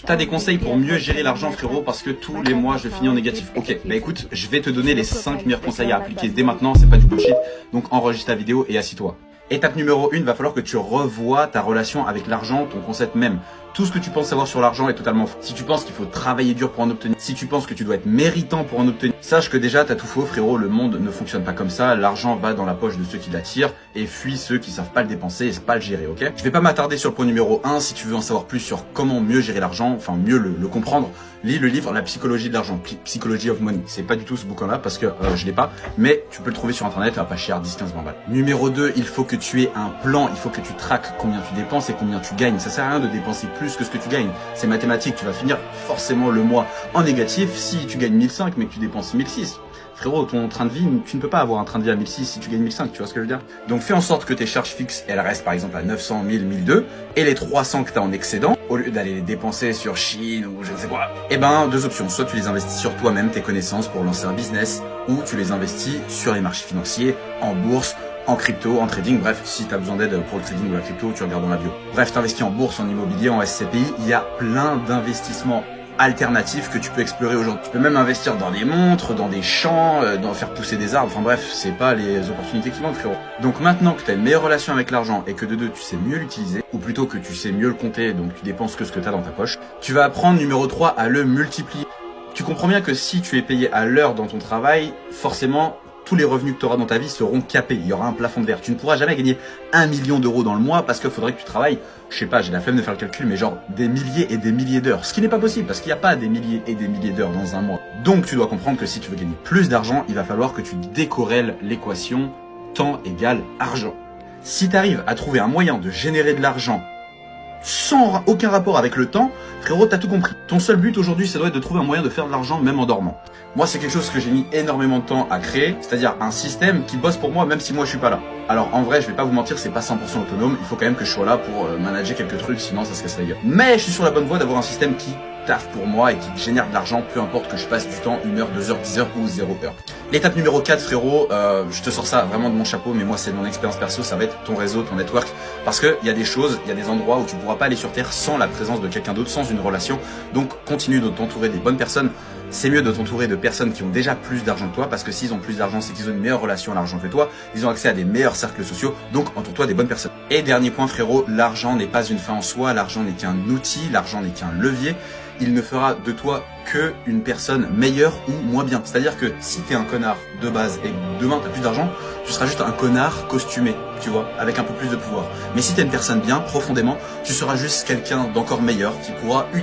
T'as des conseils pour mieux gérer l'argent, frérot, parce que tous les mois je finis en négatif. Ok, bah écoute, je vais te donner les 5 meilleurs conseils à appliquer dès maintenant, c'est pas du bullshit. Donc enregistre ta vidéo et assis-toi. Étape numéro 1, va falloir que tu revoies ta relation avec l'argent, ton concept même. Tout ce que tu penses savoir sur l'argent est totalement faux. Si tu penses qu'il faut travailler dur pour en obtenir, si tu penses que tu dois être méritant pour en obtenir, sache que déjà t'as tout faux, frérot. Le monde ne fonctionne pas comme ça. L'argent va dans la poche de ceux qui l'attirent et fuit ceux qui savent pas le dépenser et pas le gérer, ok? Je vais pas m'attarder sur le point numéro 1. Si tu veux en savoir plus sur comment mieux gérer l'argent, enfin mieux le comprendre, lis le livre La psychologie de l'argent, Psychology of Money. C'est pas du tout ce bouquin-là parce que je l'ai pas, mais tu peux le trouver sur internet, pas cher, 10-15 balles. Numéro 2, il faut que tu aies un plan, il faut que tu traques combien tu dépenses et combien tu gagnes. Ça sert à rien de dépenser plus que ce que tu gagnes. C'est mathématique, tu vas finir forcément le mois en négatif si tu gagnes 1005 mais que tu dépenses 1006. Frérot, ton train de vie, tu ne peux pas avoir un train de vie à 1006 si tu gagnes 1005, tu vois ce que je veux dire? Donc fais en sorte que tes charges fixes, elles restent par exemple à 900, 1000, 1002, et les 300 que tu as en excédent, au lieu d'aller les dépenser sur Chine ou je ne sais quoi, eh ben deux options, soit tu les investis sur toi-même, tes connaissances pour lancer un business, ou tu les investis sur les marchés financiers, en bourse, en crypto, en trading, bref, si tu as besoin d'aide pour le trading ou la crypto, tu regardes dans la bio. Bref, t'investis en bourse, en immobilier, en SCPI, il y a plein d'investissements alternatifs que tu peux explorer aujourd'hui. Tu peux même investir dans des montres, dans des champs, dans faire pousser des arbres, enfin bref, c'est pas les opportunités qui manquent, frérot. Donc maintenant que tu as une meilleure relation avec l'argent et que de deux, tu sais mieux l'utiliser, ou plutôt que tu sais mieux le compter, donc tu dépenses que ce que tu as dans ta poche, tu vas apprendre, numéro 3, à le multiplier. Tu comprends bien que si tu es payé à l'heure dans ton travail, forcément, tous les revenus que tu auras dans ta vie seront capés. Il y aura un plafond de verre. Tu ne pourras jamais gagner 1 million d'euros dans le mois parce qu'il faudrait que tu travailles, je sais pas, j'ai la flemme de faire le calcul, mais genre des milliers et des milliers d'heures. Ce qui n'est pas possible parce qu'il n'y a pas des milliers et des milliers d'heures dans un mois. Donc tu dois comprendre que si tu veux gagner plus d'argent, il va falloir que tu décorrèles l'équation temps égale argent. Si tu arrives à trouver un moyen de générer de l'argent sans aucun rapport avec le temps, frérot, t'as tout compris. Ton seul but aujourd'hui, ça doit être de trouver un moyen de faire de l'argent même en dormant. Moi, c'est quelque chose que j'ai mis énormément de temps à créer, c'est-à-dire un système qui bosse pour moi même si moi je suis pas là. Alors en vrai, je vais pas vous mentir, c'est pas 100% autonome, il faut quand même que je sois là pour manager quelques trucs, sinon ça se casse la gueule. Mais je suis sur la bonne voie d'avoir un système qui taffe pour moi et qui génère de l'argent, peu importe que je passe du temps, 1 heure, 2 heures, 10 heures ou 0 heure. L'étape numéro 4, frérot, je te sors ça vraiment de mon chapeau, mais moi c'est mon expérience perso, ça va être ton réseau, ton network, parce que il y a des choses, il y a des endroits où tu pourras pas aller sur Terre sans la présence de quelqu'un d'autre, sans une relation. Donc continue de t'entourer des bonnes personnes. C'est mieux de t'entourer de personnes qui ont déjà plus d'argent que toi, parce que s'ils ont plus d'argent, c'est qu'ils ont une meilleure relation à l'argent que toi, ils ont accès à des meilleurs cercles sociaux, donc entoure-toi des bonnes personnes. Et dernier point, frérot, l'argent n'est pas une fin en soi, l'argent n'est qu'un outil, l'argent n'est qu'un levier. Il ne fera de toi que une personne meilleure ou moins bien. C'est-à-dire que si t'es un connard de base et que demain t'as plus d'argent, tu seras juste un connard costumé, tu vois, avec un peu plus de pouvoir. Mais si t'es une personne bien, profondément, tu seras juste quelqu'un d'encore meilleur qui pourra utiliser